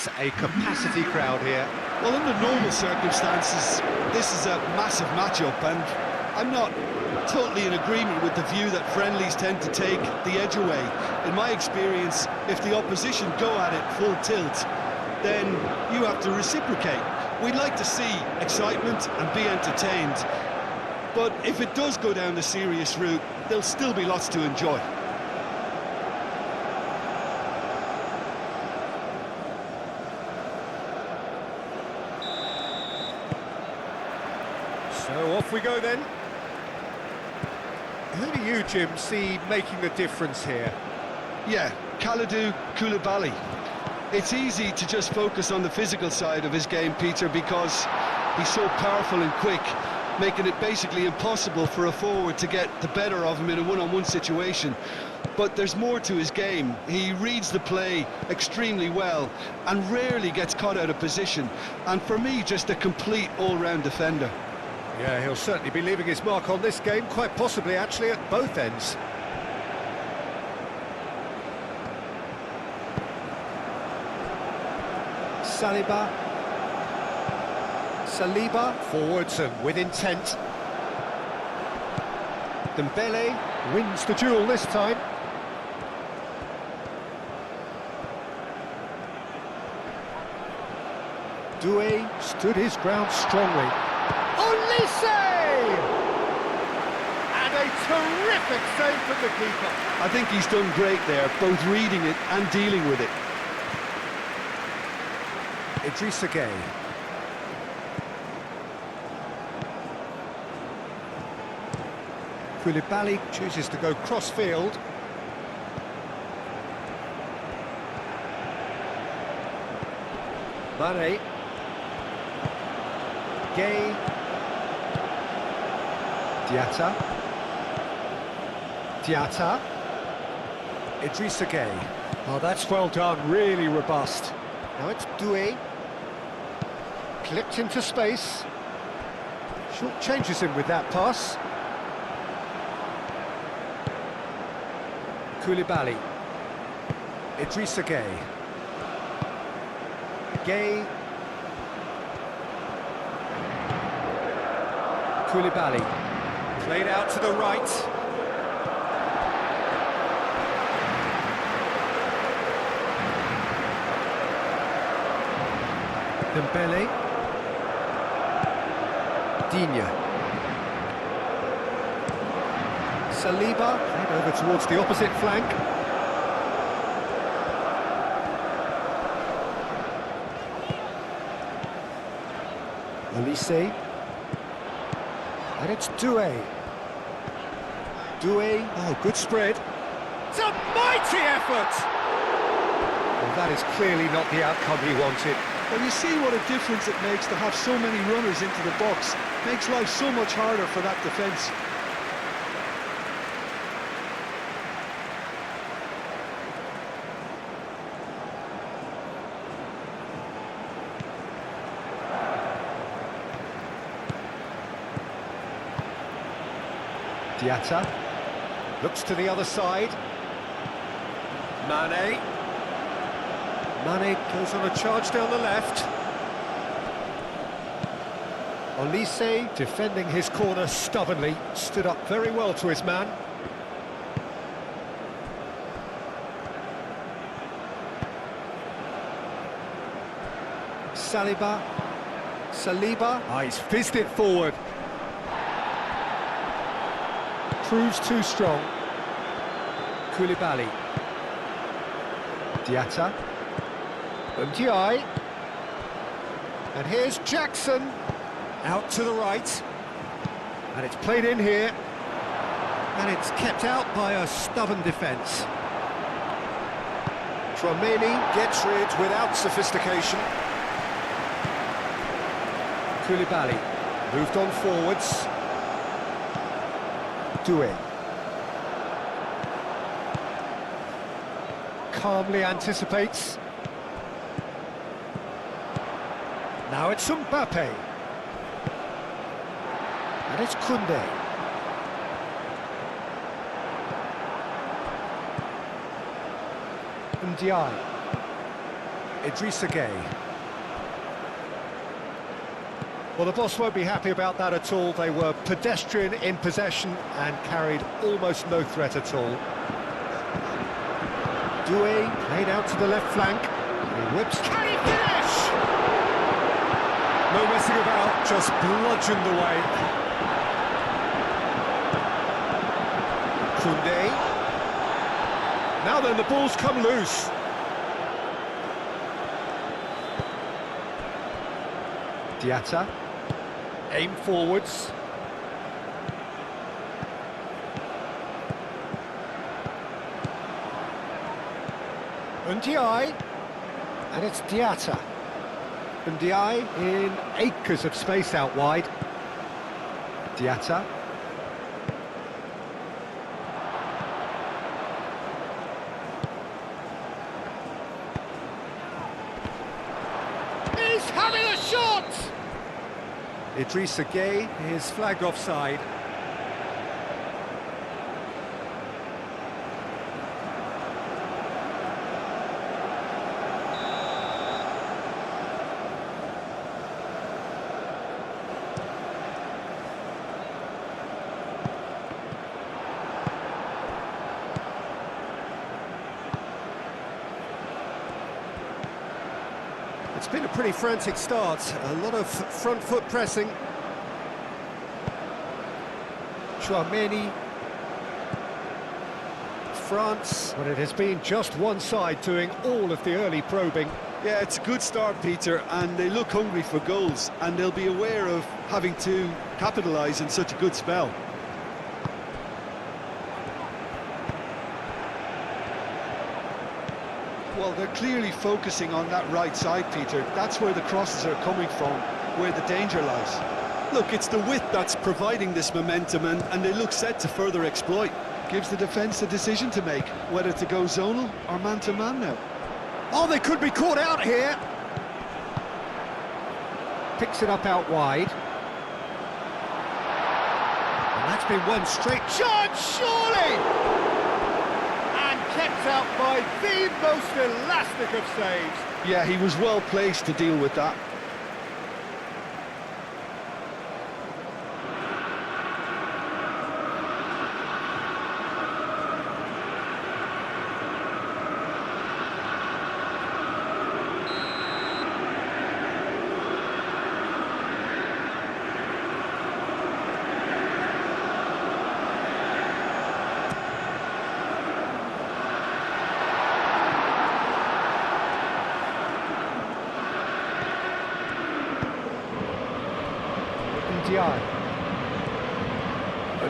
It's a capacity crowd here. Well, under normal circumstances, this is a massive matchup, and I'm not totally in agreement with the view that friendlies tend to take the edge away. In my experience, if the opposition go at it full tilt, then you have to reciprocate. We'd like to see excitement and be entertained, but if it does go down the serious route, there'll still be lots to enjoy. So off we go then. Who do you, Jim, see making the difference here? Yeah, Kalidou Koulibaly. It's easy to just focus on the physical side of his game, Peter, because he's so powerful and quick, making it basically impossible for a forward to get the better of him in a one-on-one situation. But there's more to his game. He reads the play extremely well and rarely gets caught out of position. And for me, just a complete all-round defender. Yeah, he'll certainly be leaving his mark on this game, quite possibly actually at both ends. Saliba, forwards and with intent. Dembele wins the duel this time. Doué stood his ground strongly. Olise! And a terrific save from the keeper. I think he's done great there, both reading it and dealing with it. Idrissa Gueye. Koulibaly chooses to go cross-field. Mane. Gueye. Diatta. Idrissa Gueye. Oh, that's well done, really robust. Now it's Doué. Clipped into space. Short changes him with that pass. Koulibaly. Idrissa Gueye. Gueye. Koulibaly. Played out to the right. Dembele. Digne. Saliba, played over towards the opposite flank. Olise. And it's Doué. Doué, oh, good spread. It's a mighty effort! Well, that is clearly not the outcome he wanted. Well, you see what a difference it makes to have so many runners into the box. Makes life so much harder for that defence. Diatta looks to the other side. Mane. Mane goes on a charge down the left. Olise, defending his corner stubbornly, stood up very well to his man. Saliba. Ah, he's fizzed it forward. Proves too strong. Koulibaly. Diatta. Ndiaye. And here's Jackson. Out to the right. And it's played in here. And it's kept out by a stubborn defence. Tchouaméni gets rid without sophistication. Koulibaly moved on forwards. Doué. Calmly anticipates. Now it's Mbappe. And it's Koundé. Ndiaye. Idrissa Gueye. Well, the boss won't be happy about that at all. They were pedestrian in possession and carried almost no threat at all. Doué played out to the left flank. He whips. Can he finish? No messing about, just bludgeoned away. Koundé. Now then, the ball's come loose. Diatta. Aim forwards. Ndiaye. And it's Diatta. Ndiaye in acres of space out wide. Diatta. He's having a shot! Idrissa Gueye is flagged offside. It's been a pretty frantic start, a lot of front foot pressing. Chouameni. France, but it has been just one side doing all of the early probing. Yeah, it's a good start, Peter, and they look hungry for goals, and they'll be aware of having to capitalise in such a good spell. Well, they're clearly focusing on that right side, Peter. That's where the crosses are coming from, where the danger lies. Look, it's the width that's providing this momentum, and they look set to further exploit. Gives the defence a decision to make, whether to go zonal or man-to-man now. Oh, they could be caught out here. Picks it up out wide. And that's been one straight chance, surely! Kept out by the most elastic of saves. Yeah, he was well placed to deal with that.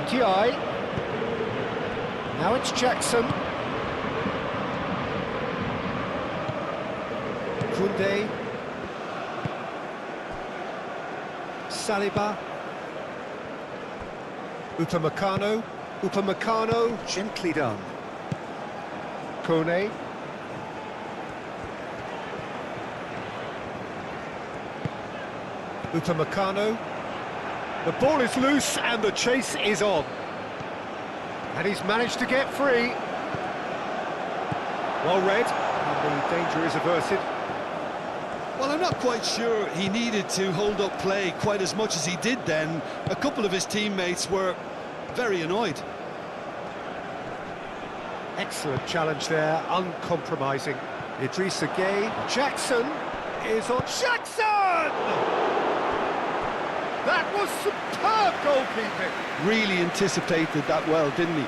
Ndiaye. Now it's Jackson. Koundé. Saliba. Upamecano. Upamecano, gently done. Kone. Upamecano. The ball is loose and the chase is on. And he's managed to get free. Well read, and the danger is averted. Well, I'm not quite sure he needed to hold up play quite as much as he did then. A couple of his teammates were very annoyed. Excellent challenge there, uncompromising. Idrissa Gueye. Jackson is on. Jackson! That was superb goalkeeping. Really anticipated that well, didn't he?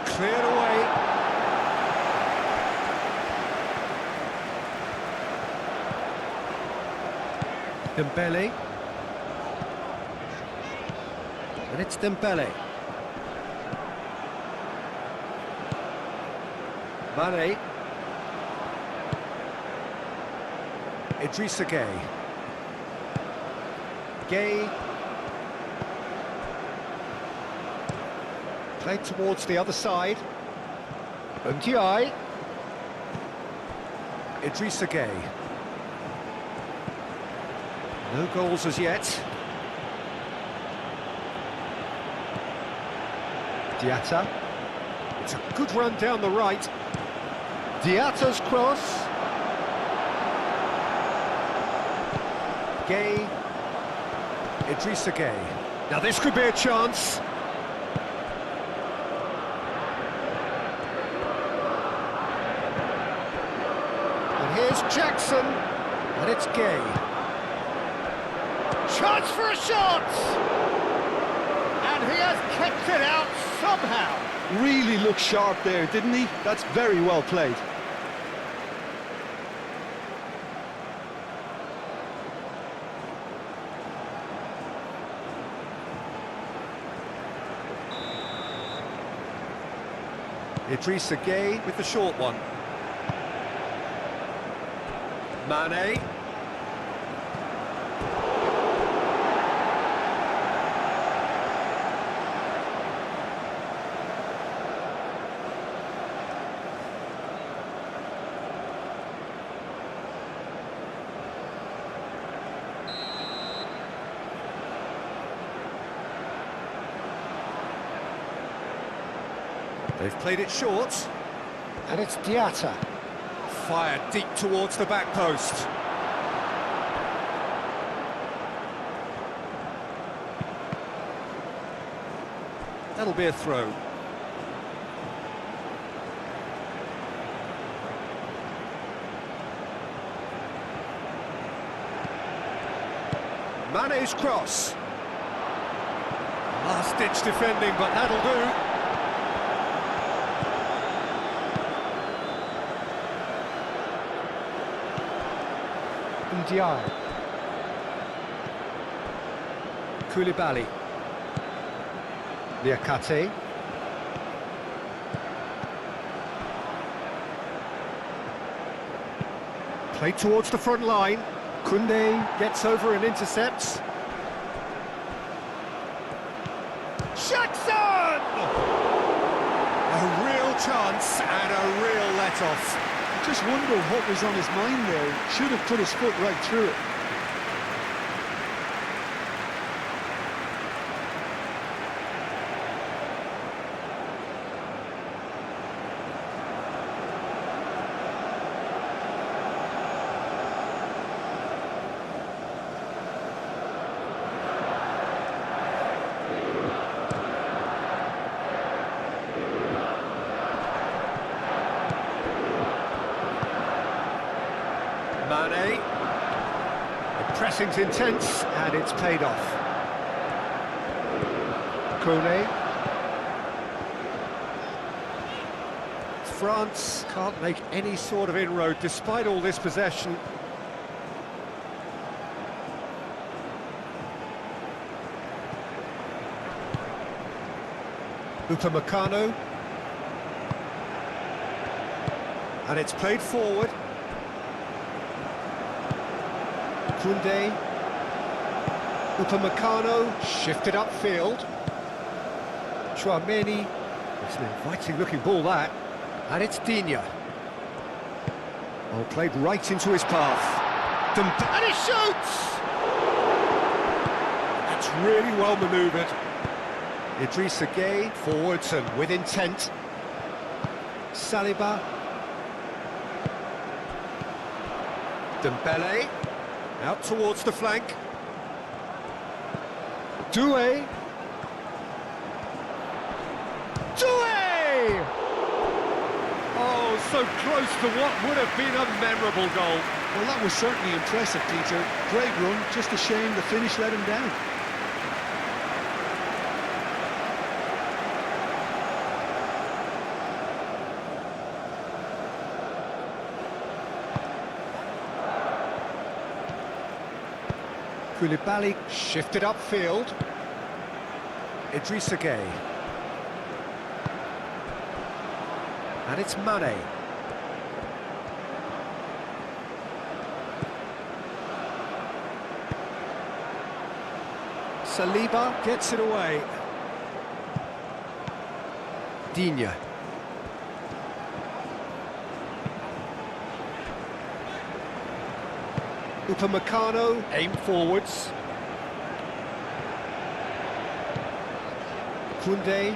Cleared away. Dembele. And it's Dembele. Mane. Idrissa Gueye. Gueye. Played towards the other side. Ndiaye. Idrissa Gueye. No goals as yet. Diatta. It's a good run down the right. Diatta's cross. Gueye. Idrissa Gueye. Now this could be a chance. And here's Jackson. And it's Gueye. Chance for a shot! And he has kept it out somehow. Really looked sharp there, didn't he? That's very well played. Idrissa Gueye with the short one. Mane. They've played it short, and it's Diatta. Fired deep towards the back post. That'll be a throw. Mane's cross. Last-ditch defending, but that'll do. Ndiaye. Koulibaly. Niakate. Played towards the front line. Koundé gets over and intercepts. Jackson! A real chance and a real let-off. Just wonder what was on his mind there. Should have put his foot right through it. Mane. The pressing's intense, and it's paid off. Koné. France can't make any sort of inroad despite all this possession. Upamecano. And it's played forward. Koundé. Upamecano shifted upfield. Chouameni. It's an inviting looking ball that. And it's Digne. Oh, played right into his path. And he shoots! That's really well manoeuvred. Idrissa Gueye forwards and with intent. Saliba. Dembele. Out towards the flank. Doué. Doué! Oh, so close to what would have been a memorable goal. Well, that was certainly impressive, Peter. Great run, just a shame the finish let him down. Koulibaly shifted upfield. Idrissa Gueye. And it's Mane. Saliba gets it away. Digne. Upamecano, aim forwards. Koundé.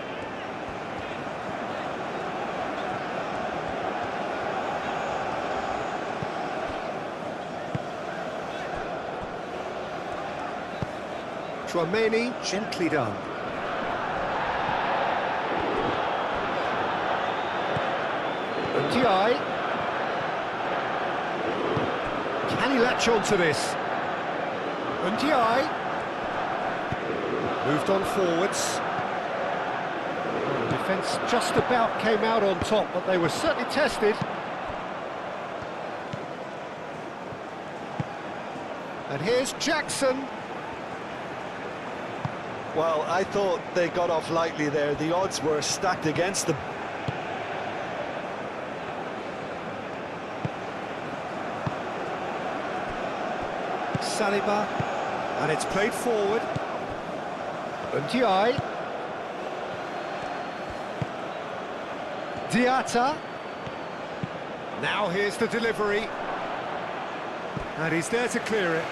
Chouameni, gently done. Ndiaye. Can he latch on to this? Ndiaye. Moved on forwards. The defence just about came out on top, but they were certainly tested. And here's Jackson. Well, I thought they got off lightly there. The odds were stacked against them. Saliba, and it's played forward. Ndiaye. Diatta. Now here's the delivery. And he's there to clear it.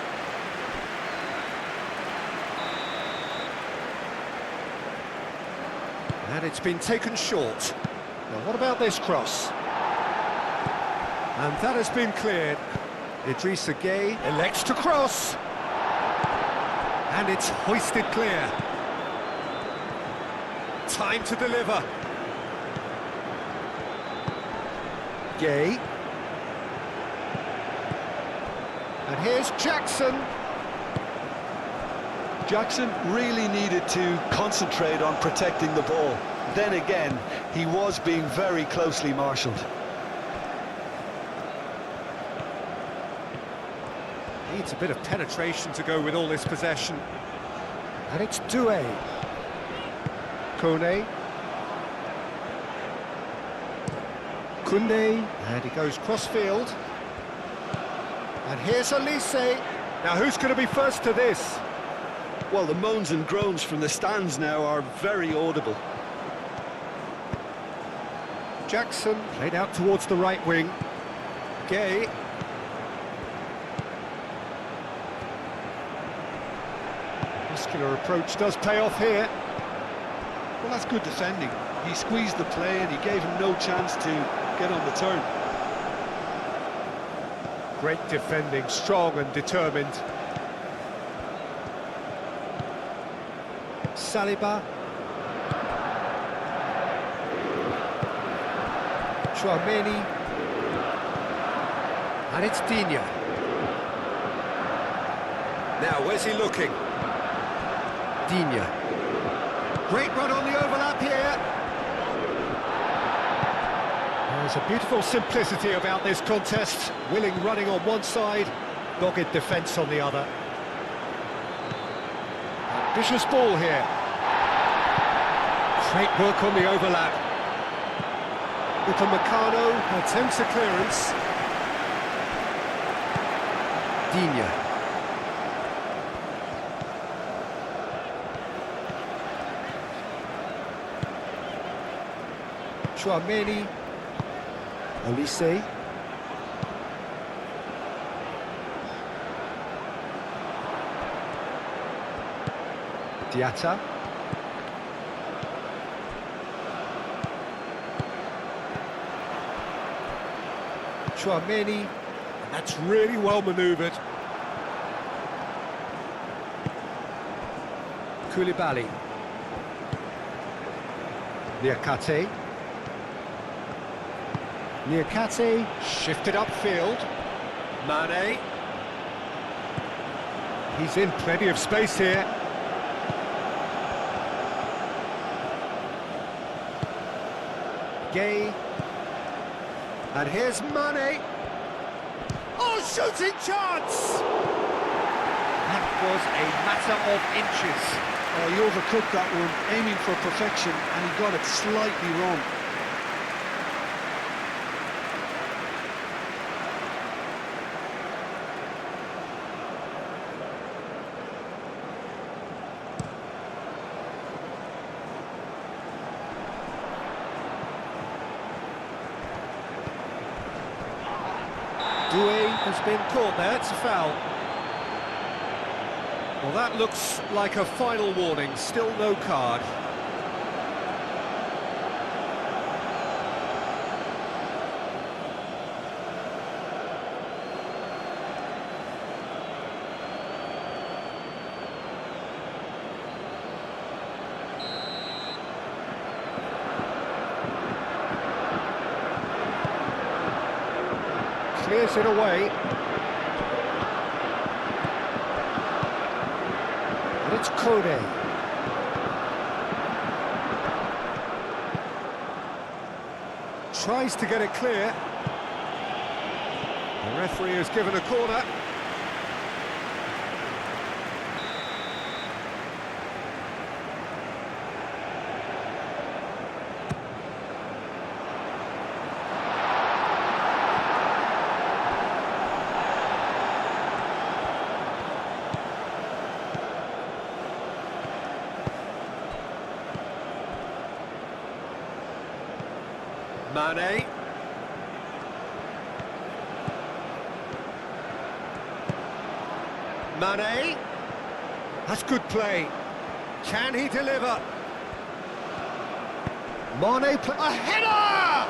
And it's been taken short. Now what about this cross? And that has been cleared. Idrissa Gueye elects to cross. And it's hoisted clear. Time to deliver. Gueye. And here's Jackson. Jackson really needed to concentrate on protecting the ball. Then again, he was being very closely marshalled. Needs a bit of penetration to go with all this possession. And it's Doué. Kone. Koundé. And he goes cross-field. And here's Elise. Now who's going to be first to this? Well, the moans and groans from the stands now are very audible. Jackson played out towards the right wing. Gueye. Muscular approach does pay off here. Well, that's good defending. He squeezed the play and he gave him no chance to get on the turn. Great defending, strong and determined. Saliba. Chouameni. And it's Digne. Now, where's he looking? Digne. Great run on the overlap here. There's a beautiful simplicity about this contest. Willing running on one side, dogged defence on the other. Ambitious ball here. Great work on the overlap. Upamecano attempts a clearance. Digne. Chouameni. Elise. Diatta. Chouameni. And that's really well manoeuvred. Koulibaly. Niakate. Niakate shifted upfield. Mane. He's in plenty of space here. Gueye. And here's Mane. Oh, shooting chance! That was a matter of inches. Oh, he overcooked that one, aiming for perfection, and he got it slightly wrong. has been caught there, it's a foul. Well, that looks like a final warning, still no card. Clears it away. And it's Kone. Tries to get it clear. The referee has given a corner. Mane. Mane. That's good play. Can he deliver? Mane, a header!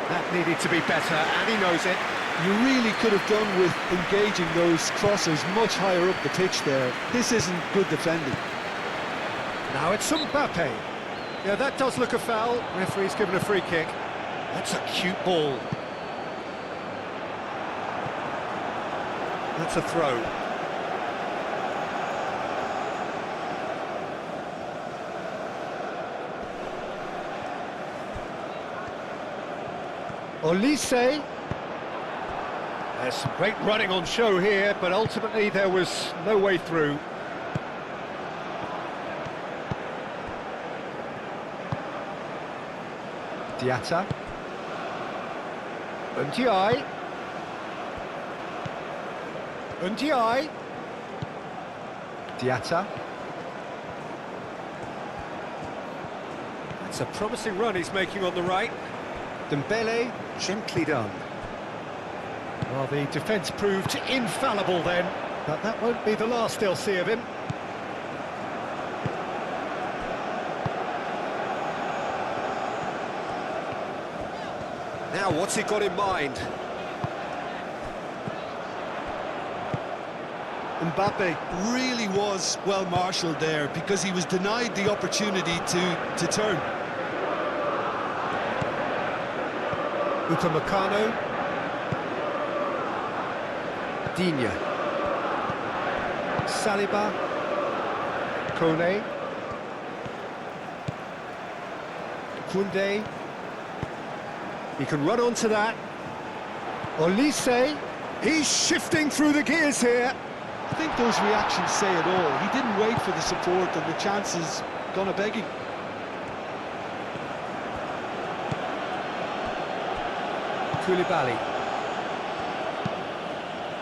That needed to be better, and he knows it. You really could have done with engaging those crosses much higher up the pitch there. This isn't good defending. Now it's Mbappe. Yeah, that does look a foul. Referee's given a free kick. That's a cute ball. That's a throw. Olise. There's some great running on show here, but ultimately there was no way through. Diatta. Ndiaye. Ndiaye. Diatta. That's a promising run he's making on the right. Dembele, gently done. Well, the defence proved infallible then, but that won't be the last they'll see of him. Now, what's he got in mind? Mbappe really was well marshalled there because he was denied the opportunity to turn. Upamecano. Digne. Saliba. Kone. Koundé. He can run onto that. Olise. He's shifting through the gears here. I think those reactions say it all. He didn't wait for the support and the chances gone a begging. Koulibaly.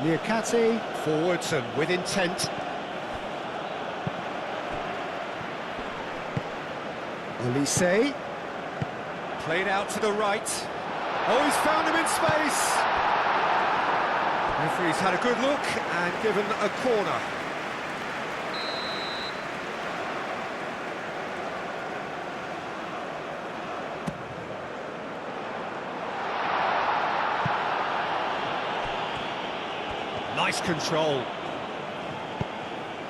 Niakate, forwards and with intent. Olise. Played out to the right. Oh, he's found him in space! Referee's had a good look and given a corner. Nice control.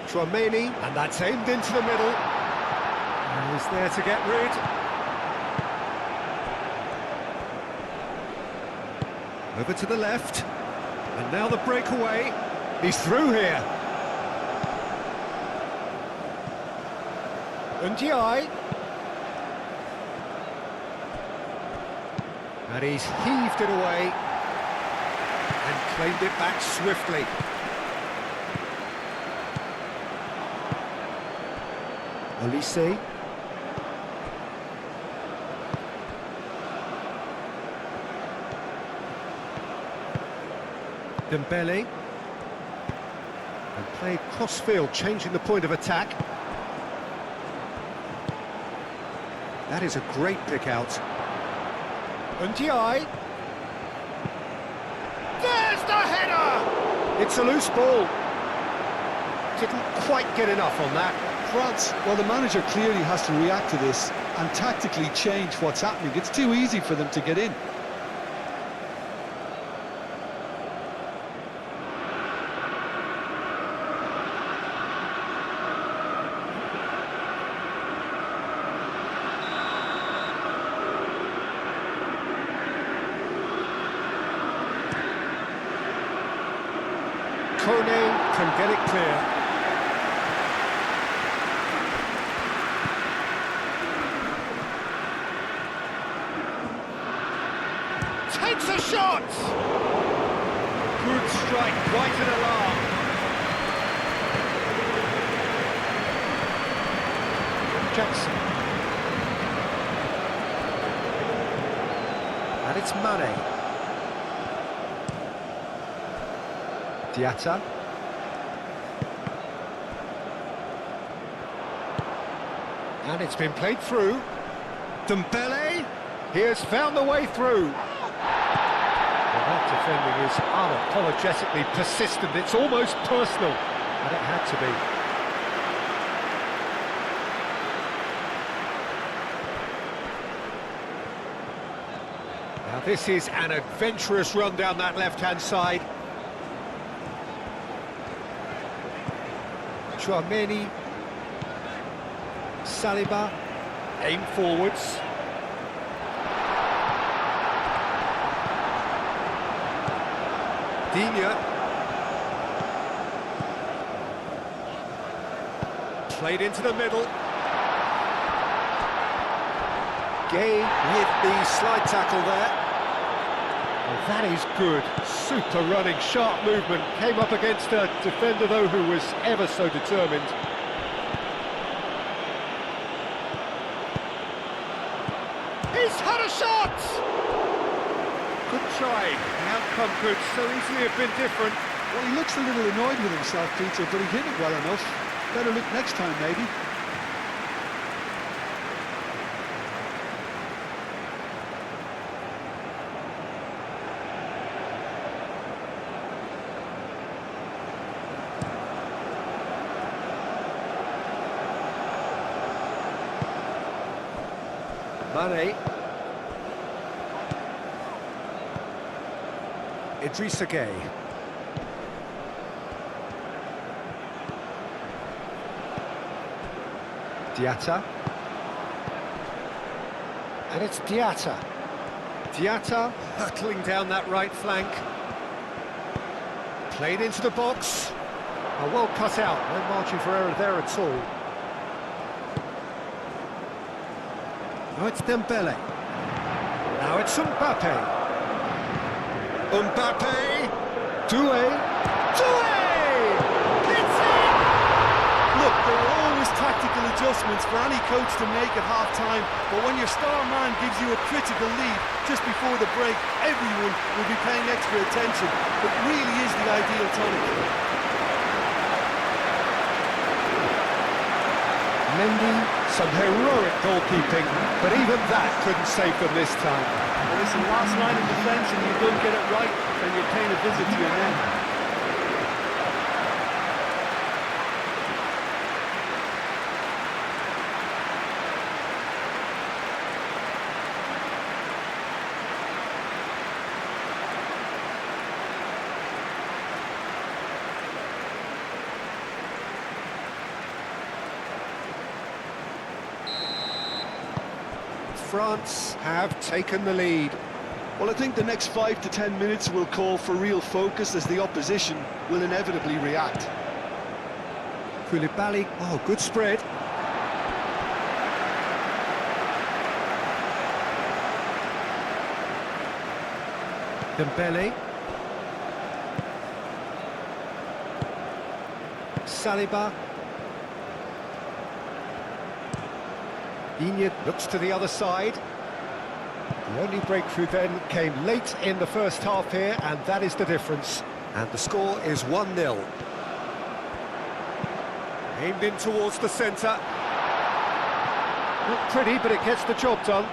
Tchouaméni, and that's aimed into the middle. And he's there to get rid. Over to the left. And now the breakaway. He's through here. Ndiaye. And he's heaved it away. And claimed it back swiftly. Olise. Dembele. And played cross-field, changing the point of attack. That is a great pick out. Ndiaye. There's the header! It's a loose ball. Didn't quite get enough on that. France, well, the manager clearly has to react to this and tactically change what's happening. It's too easy for them to get in. Kone can get it clear. Takes a shot! Good strike, quite an alarm. Jackson. And it's Mane. Diatta. And it's been played through. Dembele. He has found the way through. Well, that defending is unapologetically persistent. It's almost personal. And it had to be. Now this is an adventurous run down that left-hand side. Chouameni, Saliba, aim forwards. Digne. Played into the middle. Gay with the slide tackle there. Well, that is good. Super running, sharp movement. Came up against a defender, though, who was ever so determined. He's had a shot! Good try. The outcome could so easily have been different. Well, he looks a little annoyed with himself, Peter, but he hit it well enough. Better look next time, maybe. Mane. Idrissa Gueye. Diatta. And it's Diatta. Diatta hurtling down that right flank. Played into the box. Well cut out, no margin for error there at all. Now it's Dembele. Now it's Mbappe. Mbappe! Doué! Doué! It's in! Look, there are always tactical adjustments for any coach to make at half-time, but when your star man gives you a critical lead just before the break, everyone will be paying extra attention. It really is the ideal tonic. Mendy, some heroic goalkeeping, but even that couldn't save them this time. Well, listen, last line of defence and you don't get it right, then you're paying a visit to your men. France have taken the lead. Well, I think the next 5 to 10 minutes will call for real focus as the opposition will inevitably react. Koulibaly, oh, good spread. Dembele. Saliba. Digne looks to the other side. The only breakthrough then came late in the first half here, and that is the difference. And the score is 1-0. Aimed in towards the centre. Not pretty, but it gets the job done.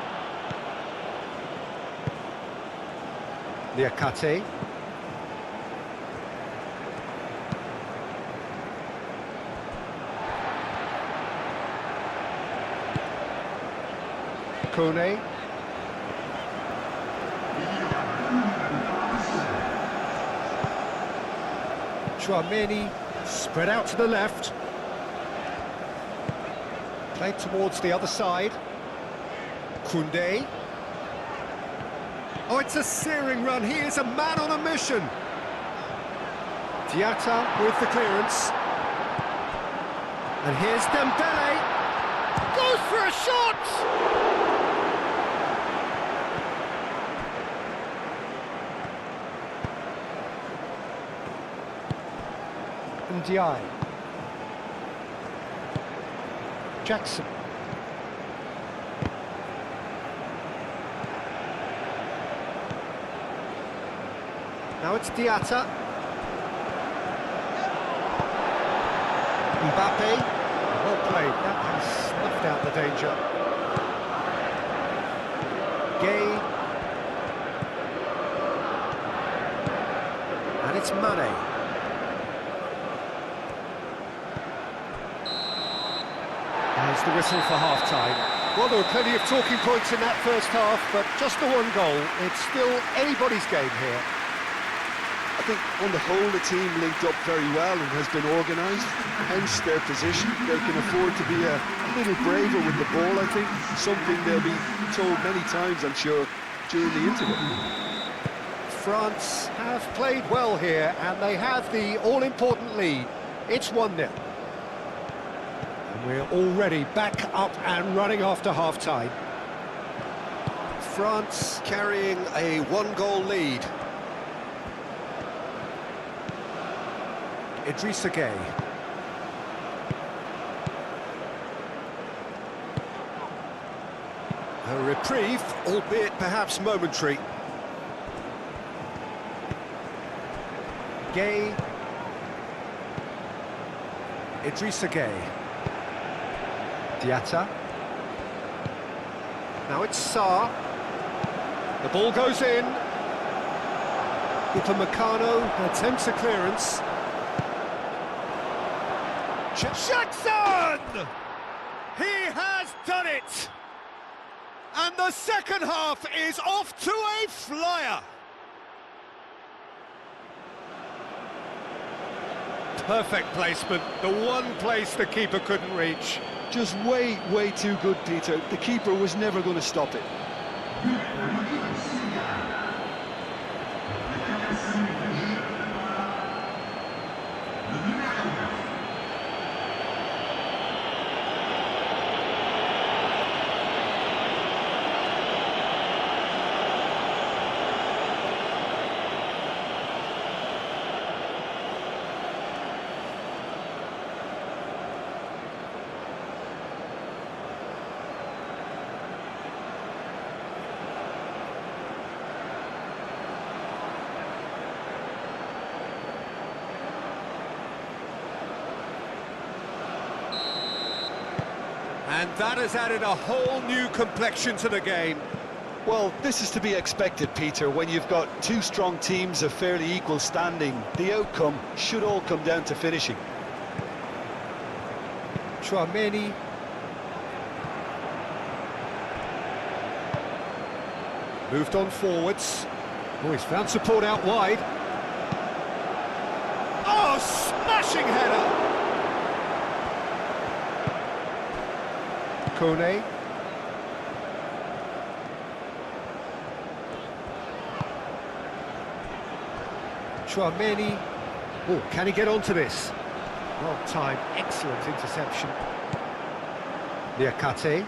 Niakate. Kone. Chouameni, spread out to the left. Played towards the other side. Koundé. Oh, it's a searing run. He is a man on a mission. Diatta with the clearance. And here's Dembele. Goes for a shot! Ndiaye. Jackson. Now it's Diatta. Mbappe. Well played. That has snuffed out the danger. Gay. And it's Mane. There's the whistle for half-time. Well, there were plenty of talking points in that first half, but just the one goal. It's still anybody's game here. I think on the whole the team linked up very well and has been organised, hence their position. They can afford to be a little braver with the ball, I think, something they'll be told many times, I'm sure, during the interval. France have played well here, and they have the all-important lead. It's 1-0. And we're already back up and running after half-time. France carrying a one-goal lead. Idrissa Gueye. A reprieve, albeit perhaps momentary. Gueye. Idrissa Gueye. Diatta. Now it's Sarr. The ball goes in. Upamecano attempts a clearance. Jackson! He has done it! And the second half is off to a flyer! Perfect placement, the one place the keeper couldn't reach. Just way too good, Peter. The keeper was never going to stop it. And that has added a whole new complexion to the game. Well, this is to be expected, Peter. When you've got two strong teams of fairly equal standing, the outcome should all come down to finishing. Chouameni. Moved on forwards. Oh, he's found support out wide. Oh, smashing header! Kone. Chouameni. Oh, can he get onto this? Well timed, excellent interception. Niakate.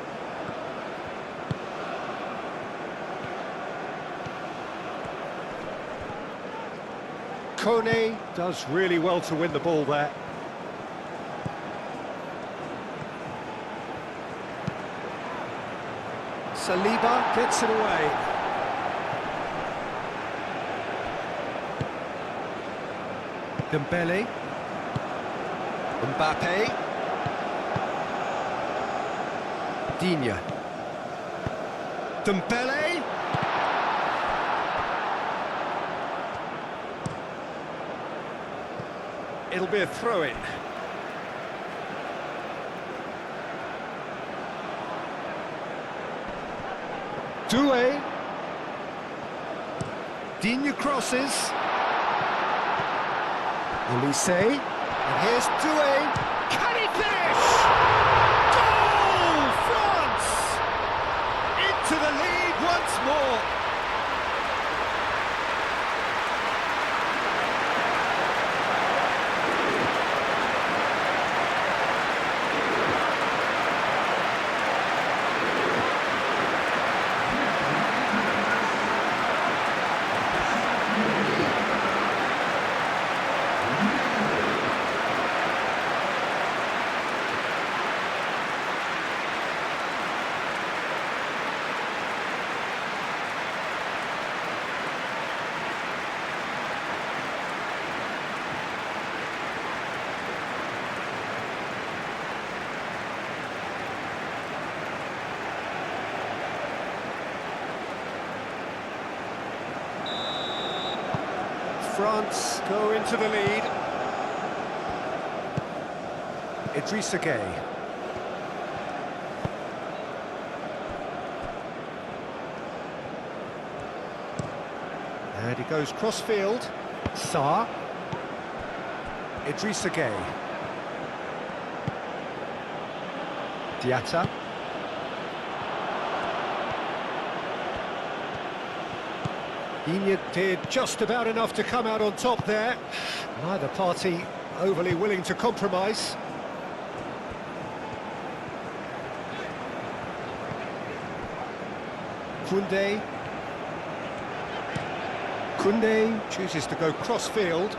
Kone does really well to win the ball there. Saliba gets it away. Dembele. Mbappe. Digne. Dembele. It'll be a throw-in. Doué. Digne crosses. Olise. And here's Doué. Can he finish? Goal! France! Into the lead once more. France go into the lead. Idrissa Gueye. And he goes cross-field. Sarr. Idrissa Gueye. Diatta. Digne did just about enough to come out on top there. Neither party overly willing to compromise. Koundé. Koundé chooses to go cross-field.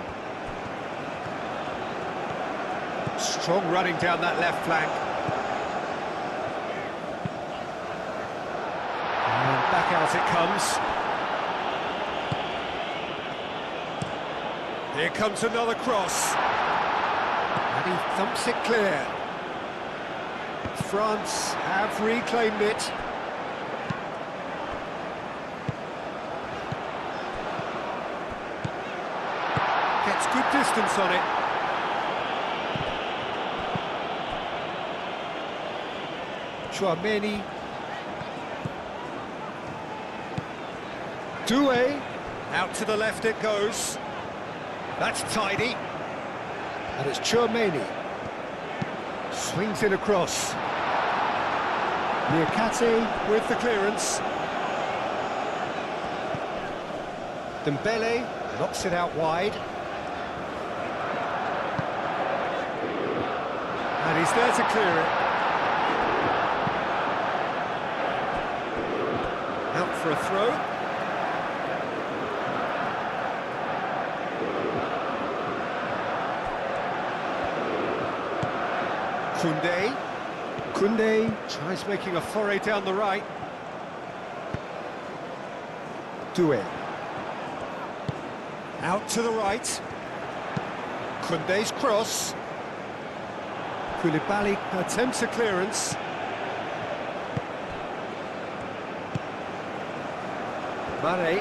Strong running down that left flank. And back out it comes. Here comes another cross. And he thumps it clear. France have reclaimed it. Gets good distance on it. Chouameni. Doué. Out to the left it goes. That's tidy. And it's Chouameni. Swings in across. Niakate with the clearance. Dembele knocks it out wide. And he's there to clear it. Out for a throw. Koundé. Koundé tries making a foray down the right. Doué. Out to the right. Koundé's cross. Koulibaly attempts a clearance. Mane.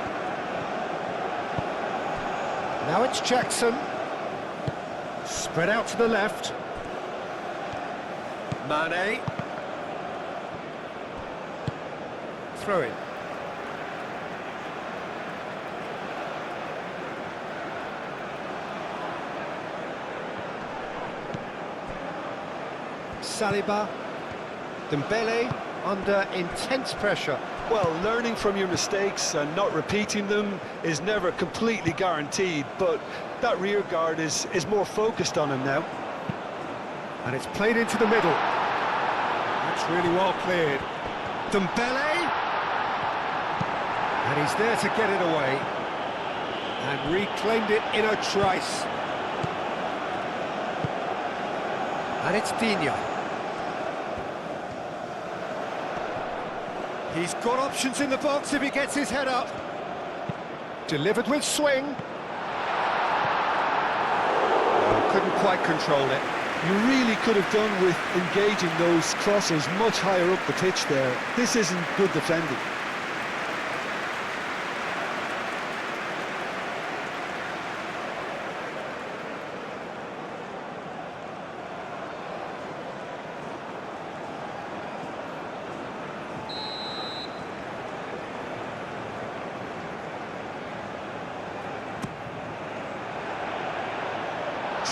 Now it's Jackson. Spread out to the left. Mane. Throw in. Saliba. Dembele under intense pressure. Well, learning from your mistakes and not repeating them is never completely guaranteed, but that rear guard is more focused on him now. And it's played into the middle. That's really well cleared. Dembele! And he's there to get it away. And reclaimed it in a trice. And it's Digne. He's got options in the box if he gets his head up. Delivered with swing. Couldn't quite control it. You really could have done with engaging those crosses much higher up the pitch there. This isn't good defending.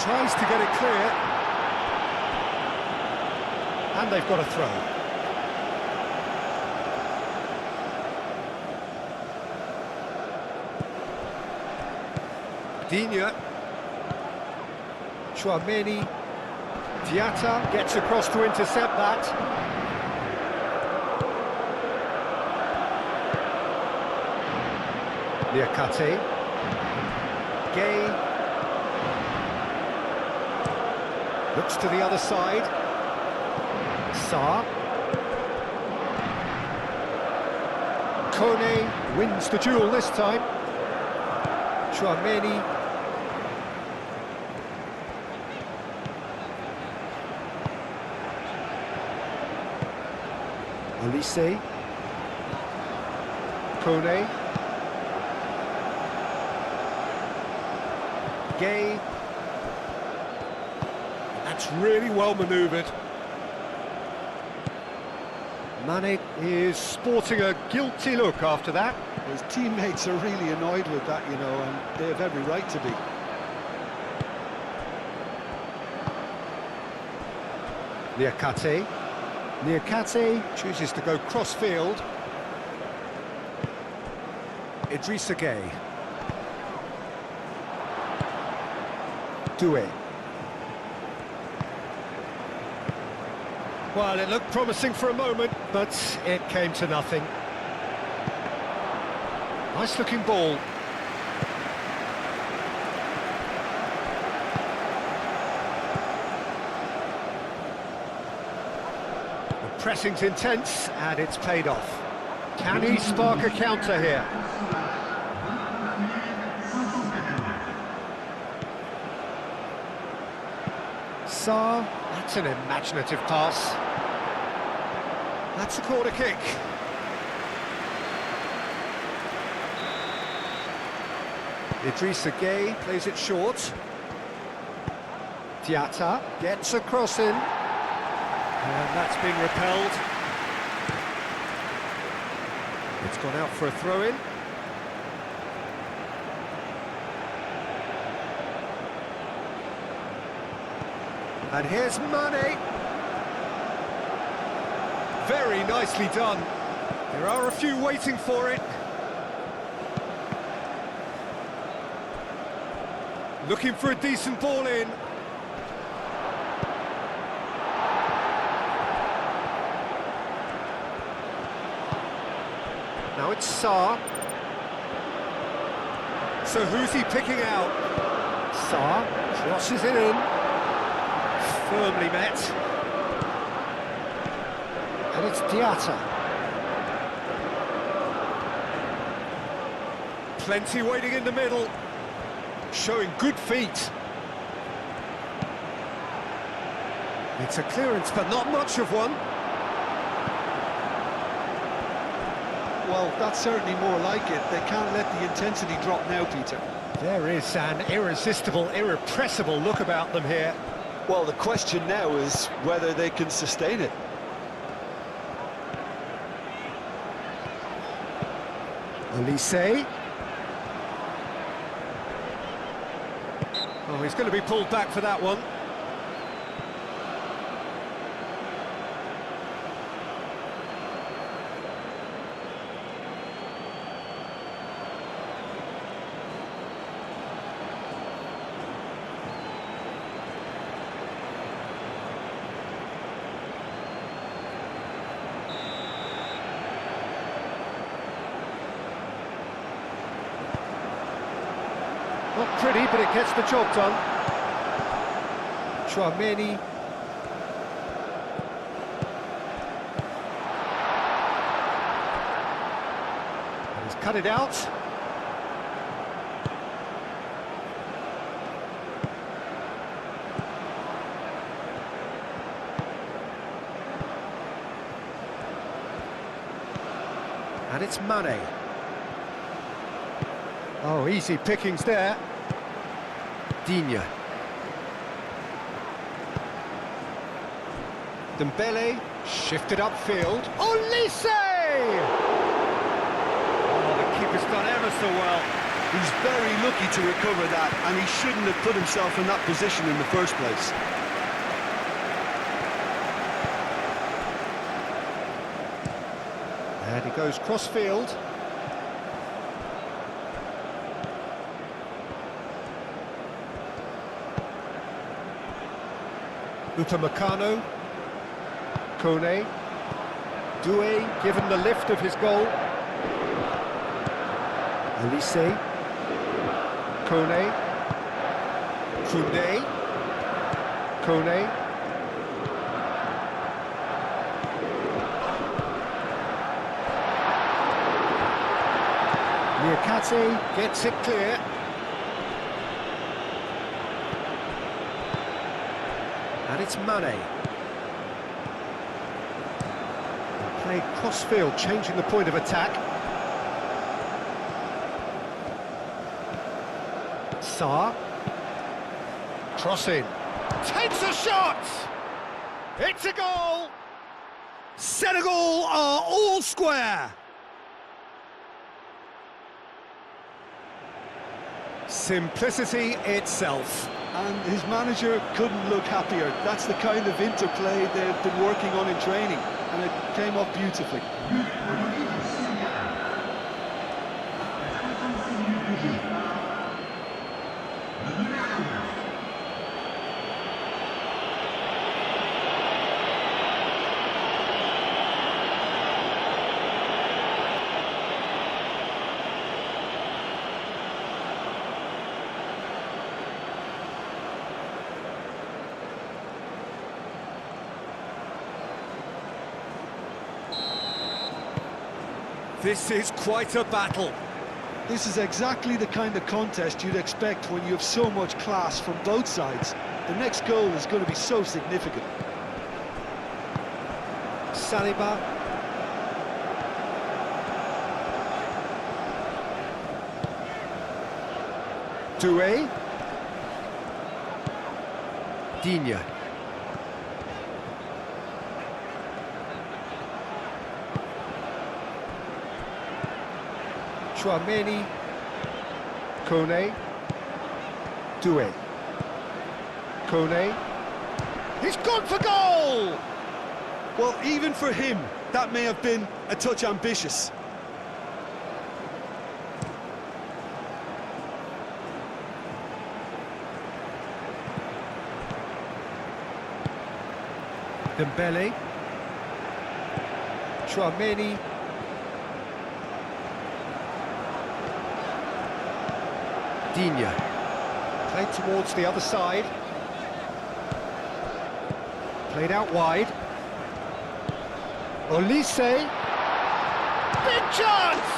Tries to get it clear. And they've got a throw. Digne. Chouameni. Diatta gets across to intercept that. Niakate. Gay. Looks to the other side. Sarr. Kone wins the duel this time. Chouameni. Olise. Kone. Gay. That's really well manoeuvred. Mane is sporting a guilty look after that. His teammates are really annoyed with that, you know, and they have every right to be. Niakate. Niakate chooses to go cross-field. Idrissa Gueye. Doué. Well, it looked promising for a moment, but it came to nothing. Nice-looking ball. The pressing's intense, and it's paid off. Can he spark a counter here? Sarr, that's an imaginative pass. That's a corner kick. Idrissa Gueye plays it short. Diatta gets a cross in. And that's been repelled. It's gone out for a throw-in. And here's Mane. Very nicely done. There are a few waiting for it. Looking for a decent ball in. Now it's Sarr. So who's he picking out? Sarr crosses it in. Firmly met. And it's Diatta. Plenty waiting in the middle. Showing good feet. It's a clearance, but not much of one. Well, that's certainly more like it. They can't let the intensity drop now, Peter. There is an irresistible, irrepressible look about them here. Well, the question now is whether they can sustain it. Olise. Oh, he's going to be pulled back for that one. Not pretty, but it gets the job done. Chouameni. And he's cut it out. And it's Mane. Oh, easy pickings there. Digne. Dembele shifted upfield. Olise! Oh, the keeper's done ever so well. He's very lucky to recover that, and he shouldn't have put himself in that position in the first place. And he goes cross-field. Upamecano. Kone. Doué given the lift of his goal. Olise. Kone. Koundé. Kone. Niakate gets it clear. And it's Mane. Played cross-field, changing the point of attack. Sarr. Crossing. Takes a shot! It's a goal! Senegal are all square! Simplicity itself. And his manager couldn't look happier. That's the kind of interplay they've been working on in training, and it came off beautifully. This is quite a battle. This is exactly the kind of contest you'd expect when you have so much class from both sides. The next goal is going to be so significant. Saliba. Doué. Digne. Chouameni. Kone. Doué. Kone. He's gone for goal! Well, even for him, that may have been a touch ambitious. Dembele. Chouameni. Digne. Played towards the other side. Played out wide. Olise. Big chance!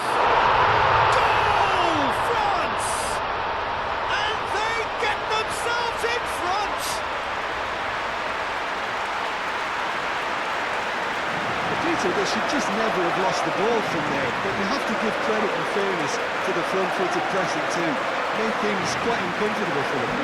Goal, France! And they get themselves in front! Peter, they should just never have lost the ball from there, but you have to give credit and fairness to the front-footed pressing too. Made things quite uncomfortable for them.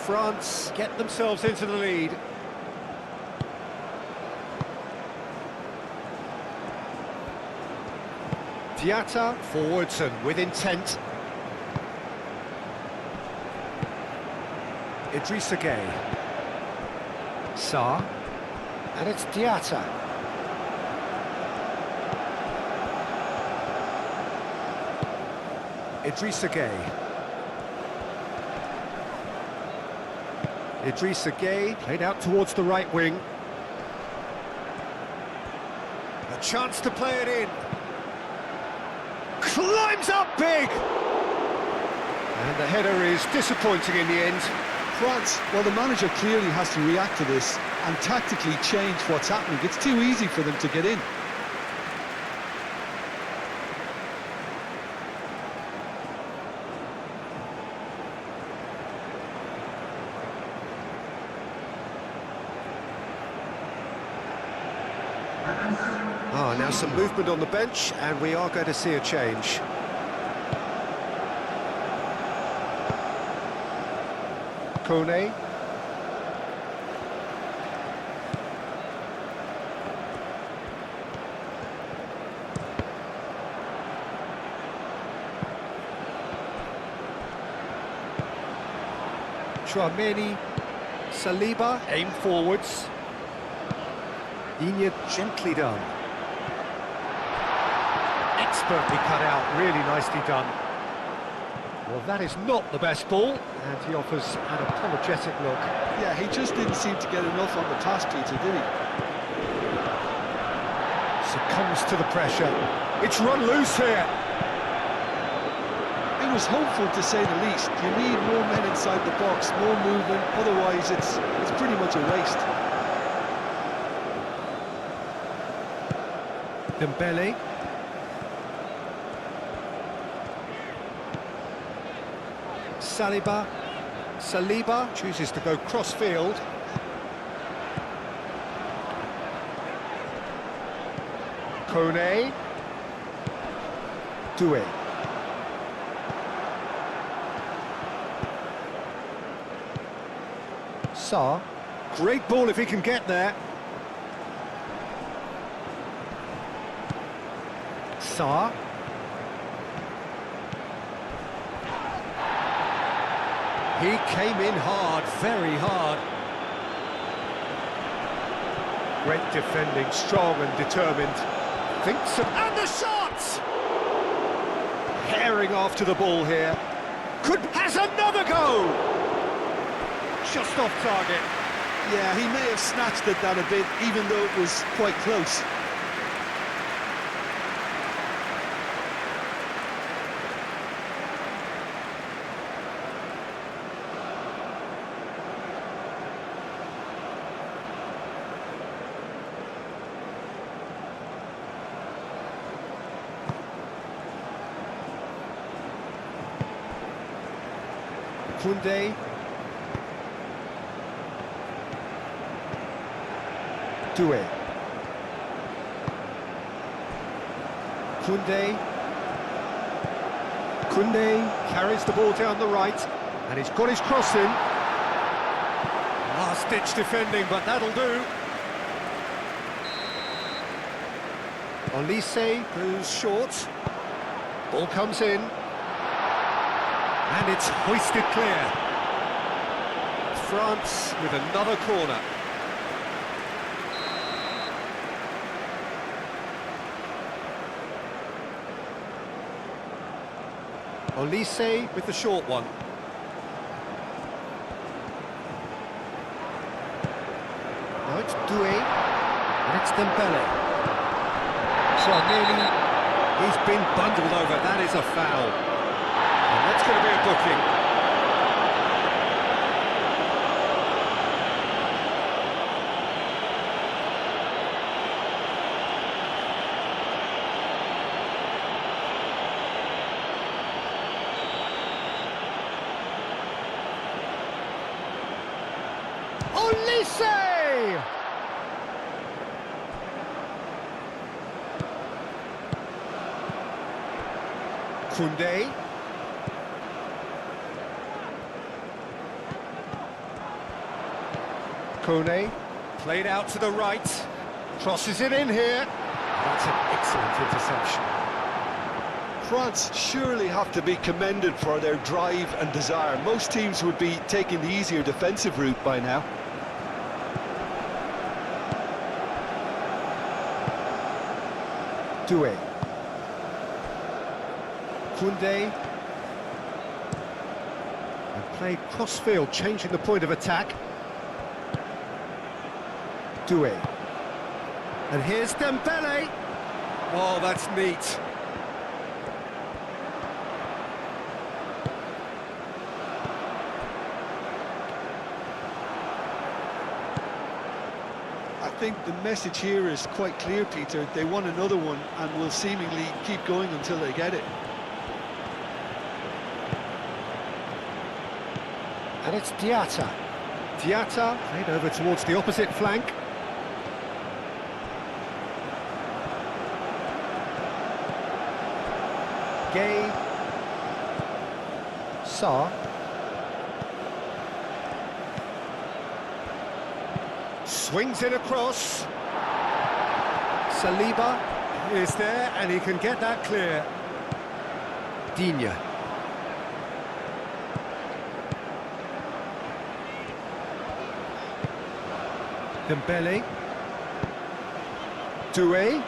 France get themselves into the lead. Diatta forwards and with intent. Idrissa Gueye. Sarr. And it's Diatta. Idrissa Gueye. Idrissa Gueye played out towards the right wing. A chance to play it in. Climbs up big! And the header is disappointing in the end. France, well, the manager clearly has to react to this and tactically change what's happening. It's too easy for them to get in. Now some movement on the bench, and we are going to see a change. Kone. Chouameni. Saliba, aim forwards. Inya gently done. Expertly cut out, really nicely done. Well, that is not the best ball, and he offers an apologetic look. Yeah, he just didn't seem to get enough on the pass, Peter, did he? Succumbs to the pressure. It's run loose here. It was hopeful, to say the least. You need more men inside the box, more movement, otherwise it's pretty much a waste. Dembele. Saliba chooses to go cross-field. Kone. Doué. Sarr. Great ball if he can get there. Sarr. He came in hard, very hard. Great defending, strong and determined. Thinks of... And the shot! Herring after the ball here. Has another go! Just off target. Yeah, he may have snatched at that a bit, even though it was quite close. Koundé. Doué. Koundé carries the ball down the right, and he's got his cross in. Last-ditch defending, but that'll do. Olise goes short. Ball comes in. And it's hoisted clear. France with another corner. Olise with the short one. Now it's Doué, and it's Dembele. Chouameni, he's been bundled over, that is a foul. And that's going to be a booking. Olise! Koundé. Kone, played out to the right, crosses it in here. That's an excellent interception. France surely have to be commended for their drive and desire. Most teams would be taking the easier defensive route by now. Doué. Koundé. And played cross-field, changing the point of attack. Doué. And here's Dembele. Oh, that's neat. think the message here is quite clear, Peter. They want another one and will seemingly keep going until they get it. And it's Diatta. Diatta played over towards the opposite flank. Gay. Sarr. Swings it across. Saliba is there and he can get that clear. Digne. Dembele. Doué.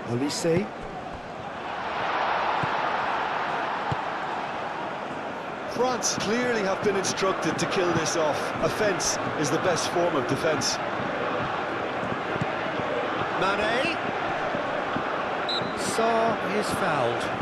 Olise. France clearly have been instructed to kill this off. Offence is the best form of defence. Mane. Sarr is fouled.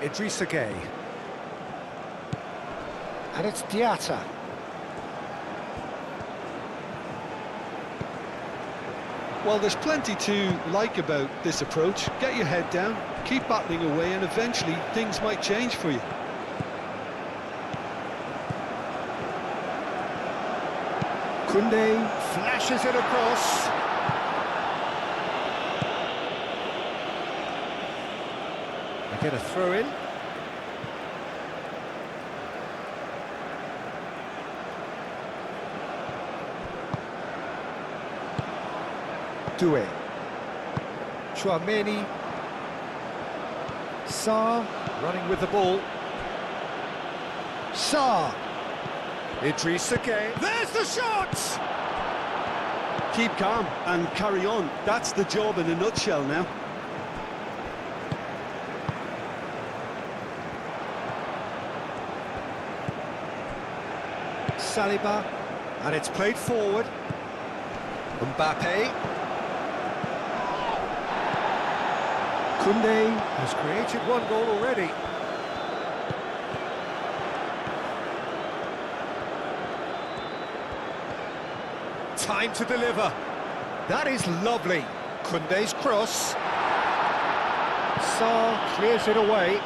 Idrissa Gueye. And it's Diatta. Well, there's plenty to like about this approach. Get your head down, keep battling away, and eventually things might change for you. Koundé flashes it across. They get a throw in. Doué. Chouameni. Sarr running with the ball. Sarr. Idrissa Gueye. There's the shot! Keep calm and carry on. That's the job in a nutshell now. Saliba, and it's played forward. Mbappe. Koundé has created one goal already. Time to deliver. That is lovely. Koundé's cross. Sarr clears it away.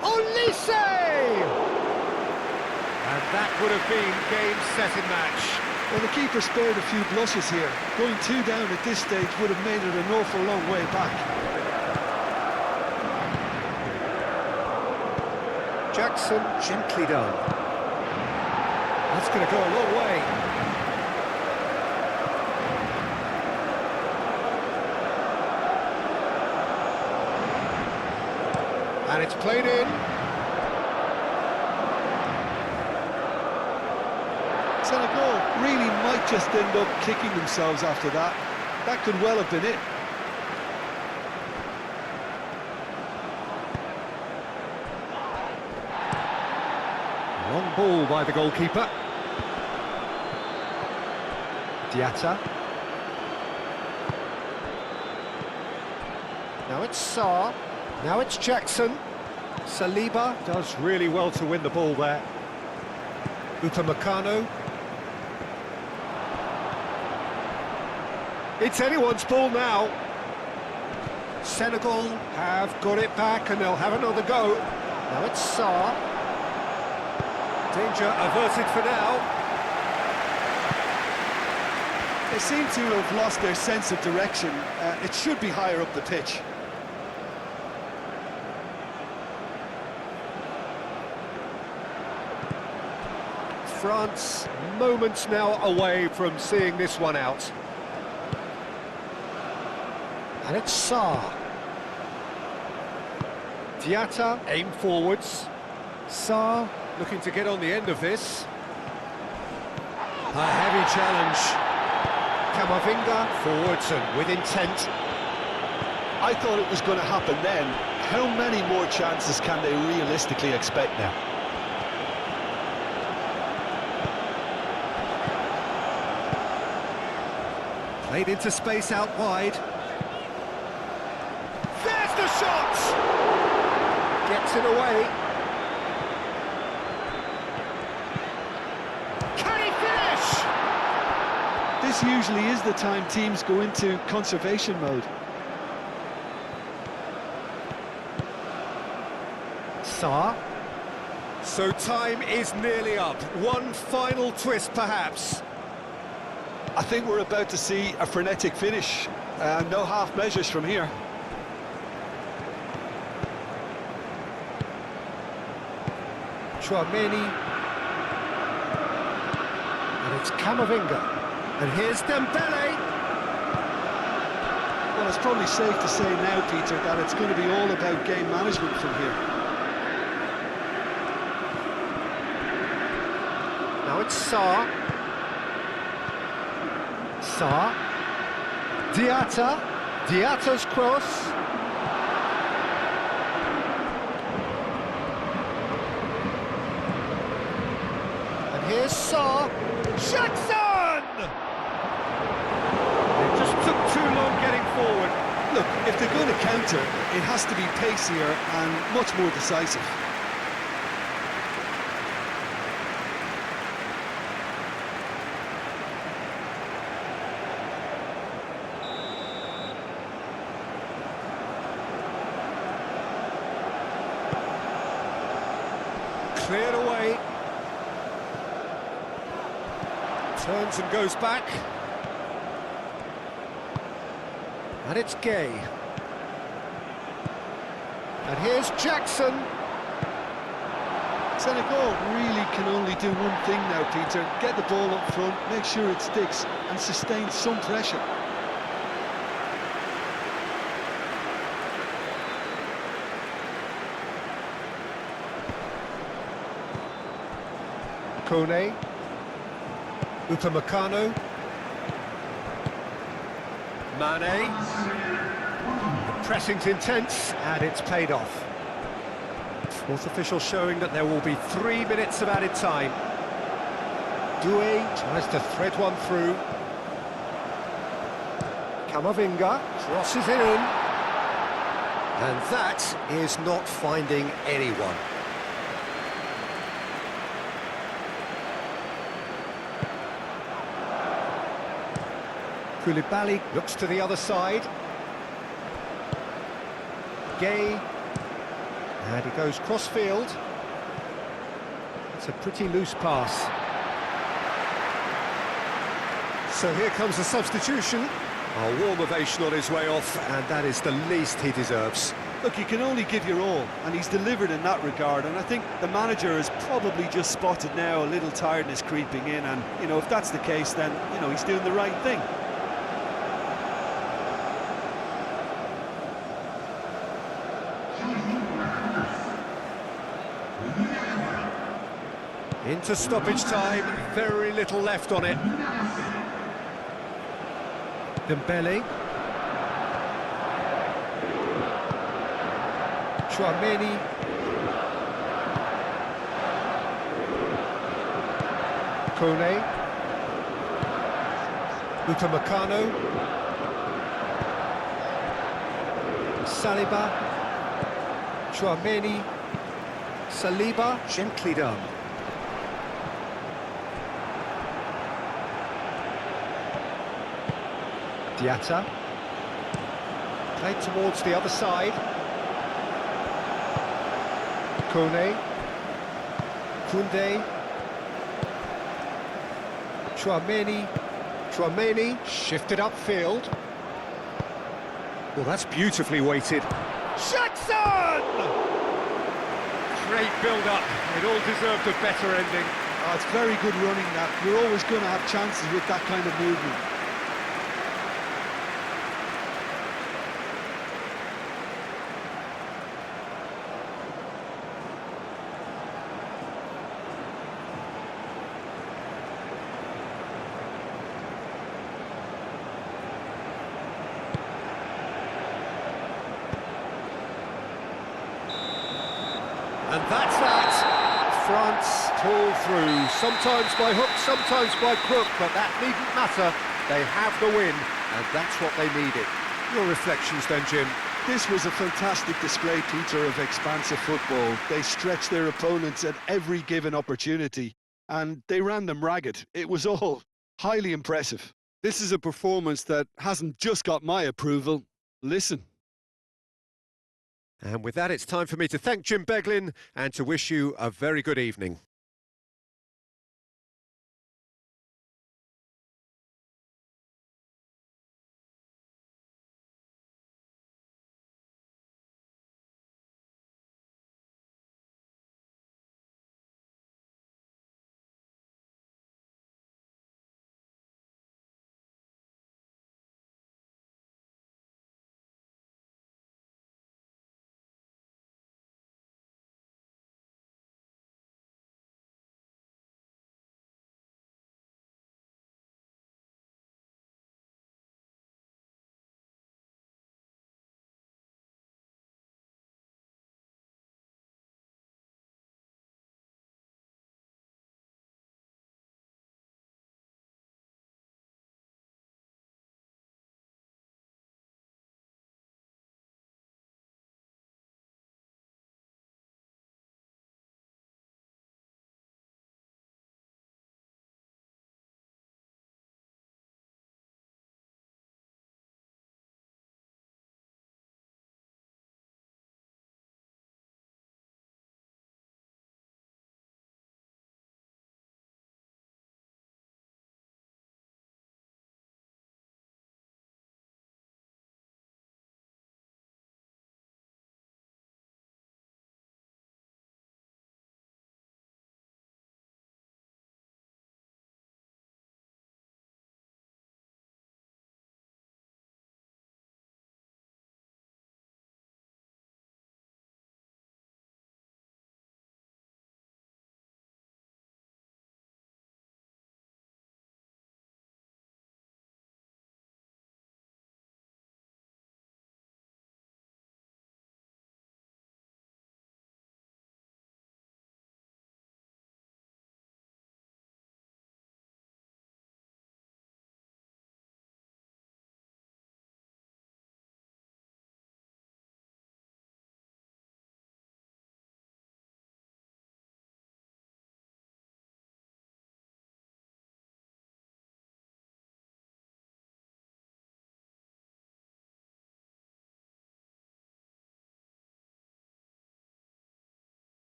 Olise! And that would have been game, set and match. Well, the keeper spared a few blushes here. Going 2 down at this stage would have made it an awful long way back. Jackson gently done. That's going to go a long way. And it's played in. Senegal really might just end up kicking themselves after that. That could well have been it. Long ball by the goalkeeper. Diatta. Now it's Sarr. Now it's Jackson. Saliba does really well to win the ball there. Upamecano. It's anyone's ball now. Senegal have got it back and they'll have another go. Now it's Sarr. Danger averted for now. They seem to have lost their sense of direction. It should be higher up the pitch. France moments now away from seeing this one out. And it's Sarr. Diatta aim forwards. Sarr looking to get on the end of this. A heavy challenge. Camavinga forwards and with intent. I thought it was going to happen then. How many more chances can they realistically expect now? Played into space out wide. There's the shot! Gets it away. Can he finish? This usually is the time teams go into conservation mode. Sarr. So time is nearly up. One final twist, perhaps. I think we're about to see a frenetic finish. No half measures from here. Chouameni. And it's Camavinga. And here's Dembele. Well, it's probably safe to say now, Peter, that it's going to be all about game management from here. Now it's Sarr. Sarr. Diatta. Diatta's cross. And here's Sarr. Jackson! It just took too long getting forward. Look, if they're going to counter, it has to be pacier and much more decisive. Cleared away. Turns and goes back. And it's Gay. And here's Jackson. Senegal really can only do one thing now, Peter. Get the ball up front, make sure it sticks, and sustain some pressure. Kone. Upamecano. Mane. The pressing's intense, and it's paid off. Fourth official showing that there will be 3 minutes of added time. Doué tries to thread one through. Camavinga crosses it in. And that is not finding anyone. Koulibaly looks to the other side. Gay. And he goes cross-field. It's a pretty loose pass. So here comes the substitution. A warm ovation on his way off, and that is the least he deserves. Look, you can only give your all, and he's delivered in that regard, and I think the manager has probably just spotted now a little tiredness creeping in, and, you know, if that's the case, then, you know, he's doing the right thing. Into stoppage time, very little left on it. Dembele. Chouameni. Kone. Upamecano. Saliba. Chouameni. Saliba, gently done. Diatta. Played towards the other side. Kone. Koundé. Chouameni. Chouameni shifted upfield. Well, that's beautifully weighted. Jackson! Great build-up. It all deserved a better ending. Oh, it's very good running that. You're always going to have chances with that kind of movement. And that's that. France pull through, sometimes by hook, sometimes by crook, but that needn't matter. They have the win, and that's what they needed. Your reflections then, Jim? This was a fantastic display, Peter, of expansive football. They stretched their opponents at every given opportunity, and they ran them ragged. It was all highly impressive. This is a performance that hasn't just got my approval. Listen. And with that, it's time for me to thank Jim Beglin and to wish you a very good evening.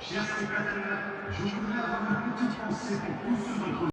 Chers spectateurs, je voudrais avoir une petite pensée pour tous ceux d'entre